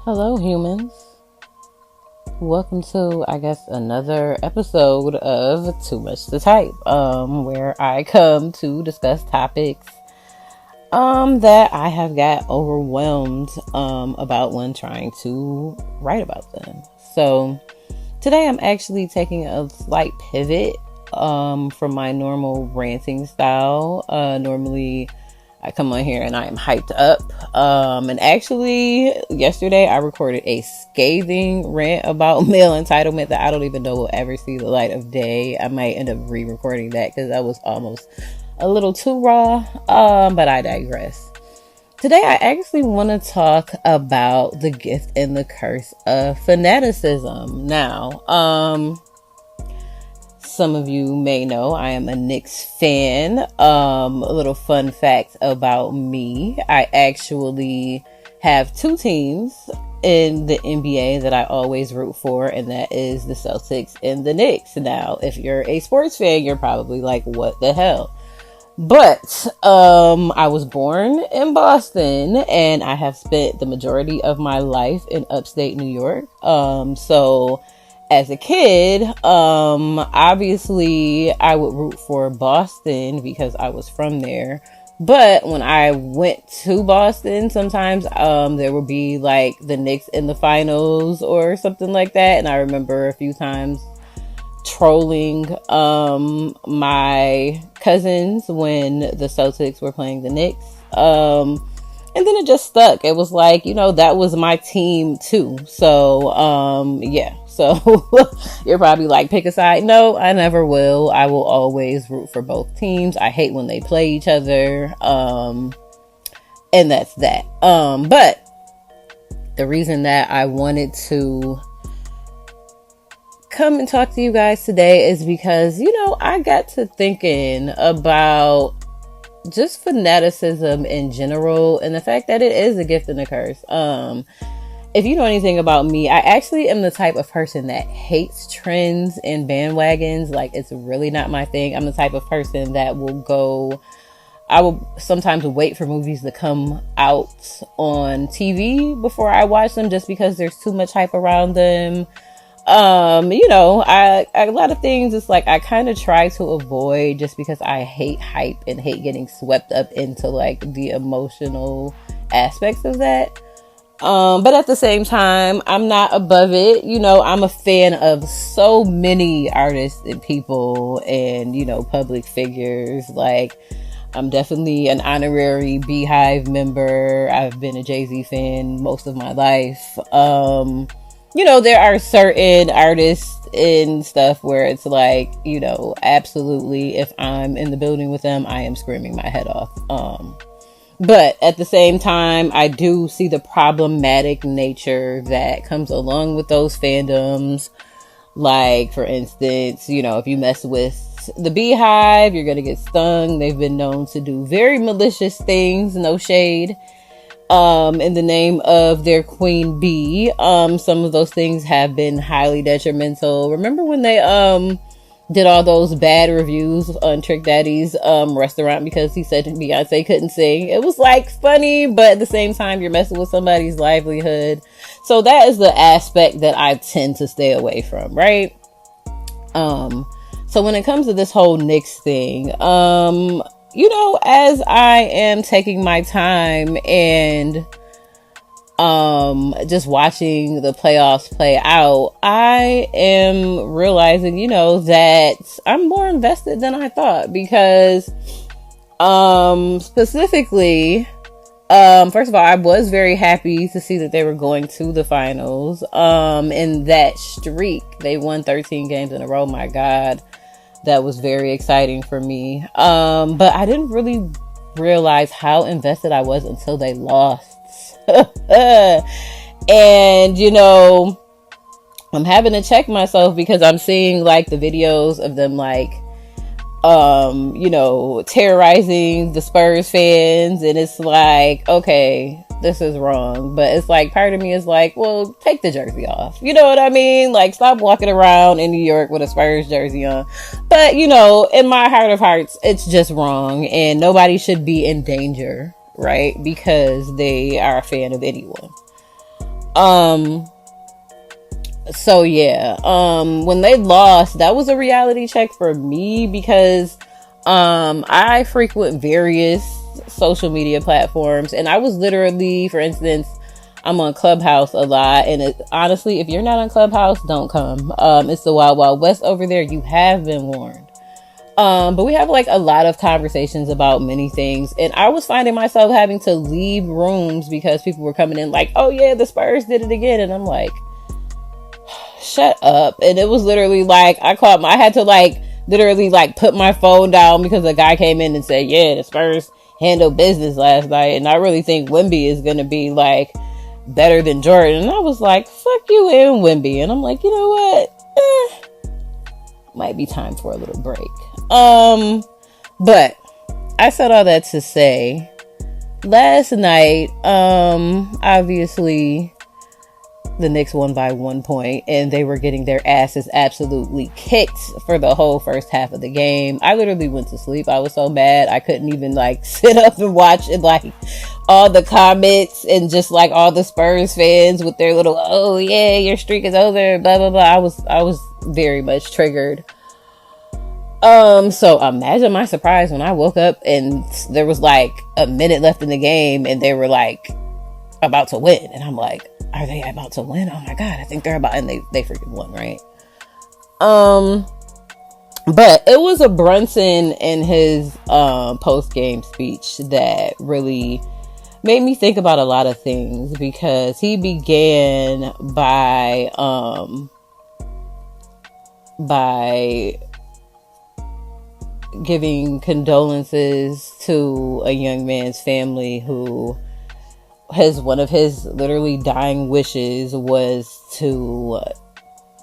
Hello, humans. Welcome to, I guess, another episode of Too Much to Type, where I come to discuss topics that I have got overwhelmed about when trying to write about them. So today I'm actually taking a slight pivot from my normal ranting style. Normally I come on here and I am hyped up. And actually, yesterday I recorded a scathing rant about male entitlement that I don't even know will ever see the light of day. I might end up re-recording that because that was almost a little too raw. But I digress. Today I actually want to talk about the gift and the curse of fanaticism. Now, some of you may know I am a Knicks fan. A little fun fact about me. I actually have two teams in the NBA that I always root for, and that is the Celtics and the Knicks. Now, if you're a sports fan, you're probably like, what the hell? But I was born in Boston, and I have spent the majority of my life in upstate New York. So as a kid, obviously I would root for Boston because I was from there. But when I went to Boston, sometimes there would be like the Knicks in the finals or something like that. And I remember a few times trolling my cousins when the Celtics were playing the Knicks. And then it just stuck. It was like, that was my team too. So, yeah. So you're probably like, pick a side. No, I never will. I will always root for both teams. I hate when they play each other. And that's that. But the reason that I wanted to come and talk to you guys today is because, I got to thinking about just fanaticism in general and the fact that it is a gift and a curse. If you know anything about me, I actually am the type of person that hates trends and bandwagons. Like, it's really not my thing. I'm the type of person that I will sometimes wait for movies to come out on TV before I watch them just because there's too much hype around them. A lot of things, it's like I kind of try to avoid just because I hate hype and hate getting swept up into like the emotional aspects of that. But at the same time, I'm not above it. I'm a fan of so many artists and people and, public figures. Like, I'm definitely an honorary Beehive member. I've been a Jay-Z fan most of my life. There are certain artists and stuff where it's like, absolutely, if I'm in the building with them, I am screaming my head off. But at the same time, I do see the problematic nature that comes along with those fandoms. Like, for instance, if you mess with the Beehive, you're going to get stung. They've been known to do very malicious things, no shade, in the name of their queen bee. Some of those things have been highly detrimental. Remember when they did all those bad reviews on Trick Daddy's restaurant because he said Beyonce couldn't sing? It was like funny, but at the same time you're messing with somebody's livelihood. So that is the aspect that I tend to stay away from, right? So when it comes to this whole Knicks thing, as I am taking my time and just watching the playoffs play out, I am realizing, that I'm more invested than I thought because, specifically, first of all, I was very happy to see that they were going to the finals. In that streak, they won 13 games in a row. My God, that was very exciting for me. But I didn't really realize how invested I was until they lost. And I'm having to check myself because I'm seeing like the videos of them like terrorizing the Spurs fans, and it's like, okay, this is wrong. But it's like, part of me is like, well, take the jersey off. You know what I mean? Like, stop walking around in New York with a Spurs jersey on. But in my heart of hearts, it's just wrong, and nobody should be in danger, right? Because they are a fan of anyone. Um, so yeah, when they lost, that was a reality check for me because, I frequent various social media platforms, and I was literally, for instance, I'm on Clubhouse a lot, and honestly, if you're not on Clubhouse, don't come. It's the Wild Wild West over there. You have been warned. But we have like a lot of conversations about many things, and I was finding myself having to leave rooms because people were coming in like, oh yeah, the Spurs did it again, and I'm like, shut up. And it was literally like, I had to like literally like put my phone down because a guy came in and said, yeah, the Spurs handled business last night, and I really think Wemby is gonna be like better than Jordan. And I was like, fuck you and Wemby. And I'm like, you know what, might be time for a little break. But I said all that to say, last night, obviously the Knicks won by 1 point, and they were getting their asses absolutely kicked for the whole first half of the game. I literally went to sleep. I was so mad I couldn't even like sit up and watch it, like all the comments and just like all the Spurs fans with their little, oh yeah, your streak is over, blah blah blah. I was very much triggered. So imagine my surprise when I woke up and there was like a minute left in the game and they were like about to win, and I'm like, are they about to win? Oh my god, I think they're about, and they freaking won, right? But it was a Brunson in his post-game speech that really made me think about a lot of things, because he began by giving condolences to a young man's family who one of his literally dying wishes was to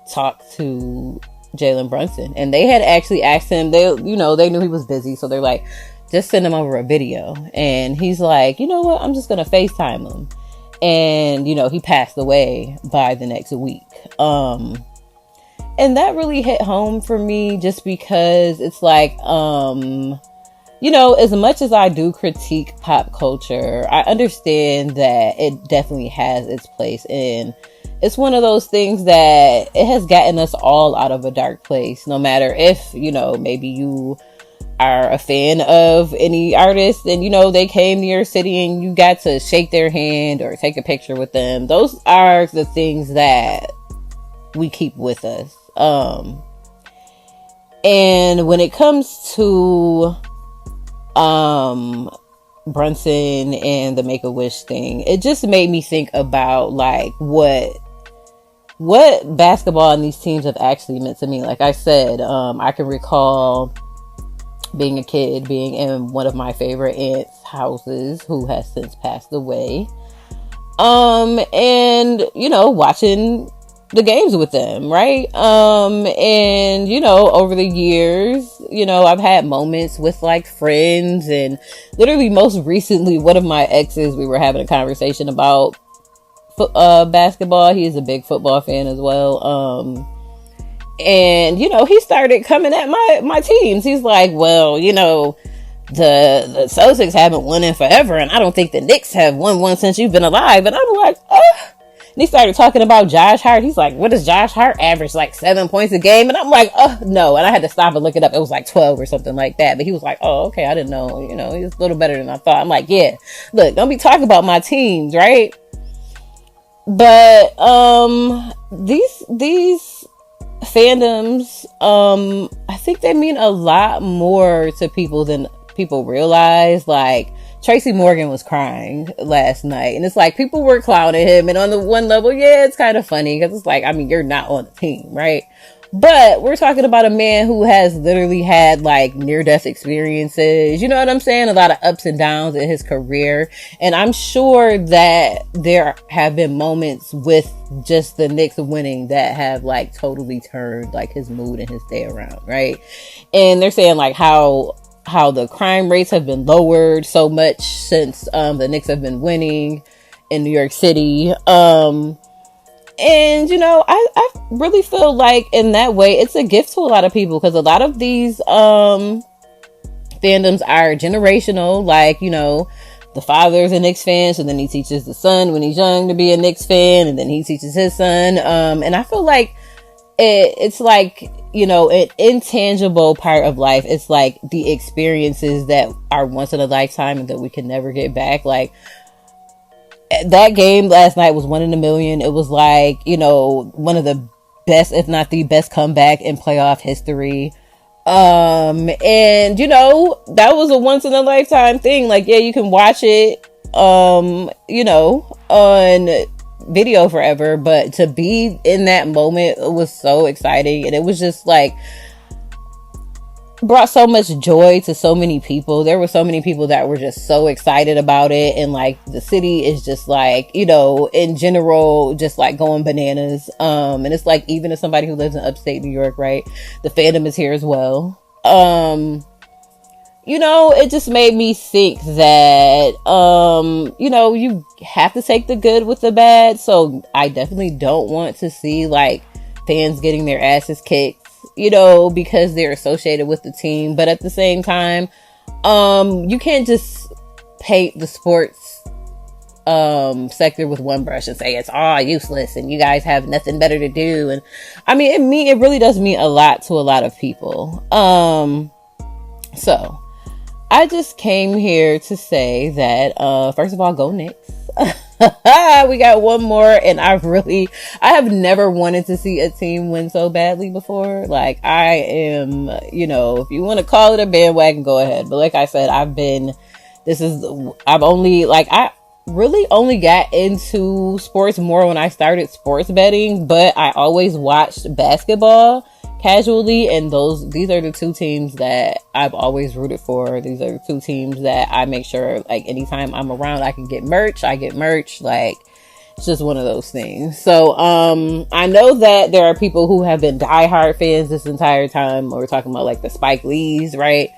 talk to Jalen Brunson. And they had actually asked him, they knew he was busy, so they're like, just send him over a video. And he's like, you know what, I'm just gonna FaceTime him. And he passed away by the next week. And that really hit home for me, just because it's like, as much as I do critique pop culture, I understand that it definitely has its place. And it's one of those things that it has gotten us all out of a dark place. No matter if, maybe you are a fan of any artist and, they came to your city and you got to shake their hand or take a picture with them. Those are the things that we keep with us. And when it comes to Brunson and the Make-A-Wish thing, it just made me think about like what basketball and these teams have actually meant to me. Like I said, I can recall being a kid, being in one of my favorite aunt's houses who has since passed away, and watching the games with them, right? And over the years, I've had moments with like friends, and literally most recently, one of my exes, we were having a conversation about basketball. He is a big football fan as well. And he started coming at my teams. He's like, well, the Celtics haven't won in forever, and I don't think the Knicks have won one since you've been alive. And I'm like, oh. And he started talking about Josh Hart. He's like, what does Josh Hart average? Like 7 points a game? And I'm like, oh, no. And I had to stop and look it up. It was like 12 or something like that. But he was like, oh, okay, I didn't know. He's a little better than I thought. I'm like, yeah, look, don't be talking about my teams, right? But these fandoms, I think they mean a lot more to people than people realize. Like, Tracy Morgan was crying last night, and it's like people were clowning him, and on the one level, yeah, it's kind of funny because it's like, I mean, you're not on the team, right? But we're talking about a man who has literally had like near-death experiences, you know what I'm saying? A lot of ups and downs in his career. And I'm sure that there have been moments with just the Knicks winning that have like totally turned like his mood and his day around, right? And they're saying like how the crime rates have been lowered so much since the Knicks have been winning in New York City. And I really feel like in that way it's a gift to a lot of people, because a lot of these fandoms are generational. Like, the father's a Knicks fan, so then he teaches the son when he's young to be a Knicks fan, and then he teaches his son. And I feel like it's like, you know, an intangible part of life. It's like the experiences that are once in a lifetime and that we can never get back. Like, that game last night was 1 in a million. It was like, you know, one of the best, if not the best comeback in playoff history. And you know, that was a once in a lifetime thing. Like, yeah, you can watch it, you know, on video forever, but to be in that moment, it was so exciting. And it was just like, brought so much joy to so many people. There were so many people that were just so excited about it, and like the city is just like, you know, in general, just like going bananas. And it's like, even as somebody who lives in upstate New York, right, the fandom is here as well. You know, it just made me think that you know, you have to take the good with the bad. So I definitely don't want to see like fans getting their asses kicked, you know, because they're associated with the team. But at the same time, you can't just paint the sports sector with one brush and say it's all useless and you guys have nothing better to do. And I mean, it really does mean a lot to a lot of people. So I just came here to say that first of all, go Knicks. We got one more, and I have never wanted to see a team win so badly before. Like, I am, you know, if you want to call it a bandwagon, go ahead. But like I said, I really only got into sports more when I started sports betting, but I always watched basketball casually, and these are the two teams that I've always rooted for. These are the two teams that I make sure, like, anytime I'm around, I can get merch. I get merch. Like, it's just one of those things. So I know that there are people who have been diehard fans this entire time. We're talking about like the Spike Lees, right?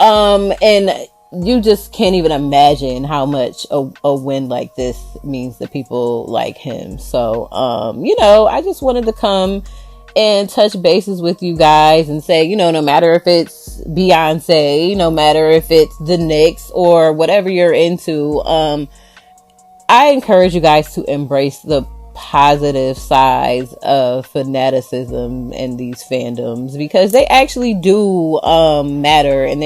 And you just can't even imagine how much a win like this means to people like him. So you know, I just wanted to come and touch bases with you guys and say, you know, no matter if it's Beyonce, no matter if it's the Knicks or whatever you're into, I encourage you guys to embrace the positive sides of fanaticism and these fandoms, because they actually do matter. And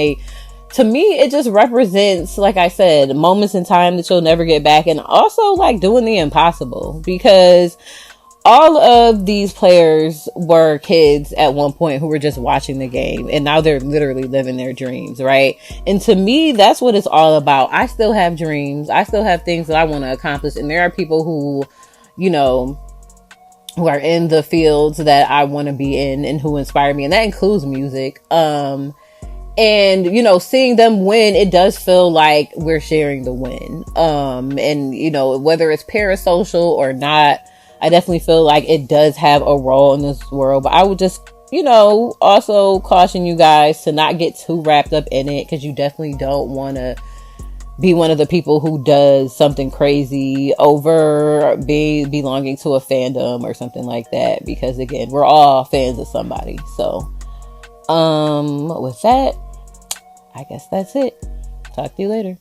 to me, it just represents, like I said, moments in time that you'll never get back, and also like doing the impossible, because all of these players were kids at one point who were just watching the game, and now they're literally living their dreams, right? And to me, that's what it's all about. I still have dreams. I still have things that I want to accomplish. And there are people who, you know, who are in the fields that I want to be in and who inspire me. And that includes music. And, you know, seeing them win, it does feel like we're sharing the win. And, you know, whether it's parasocial or not, I definitely feel like it does have a role in this world. But I would just, you know, also caution you guys to not get too wrapped up in it, because you definitely don't want to be one of the people who does something crazy over belonging to a fandom or something like that. Because again, we're all fans of somebody. So, with that, I guess that's it. Talk to you later.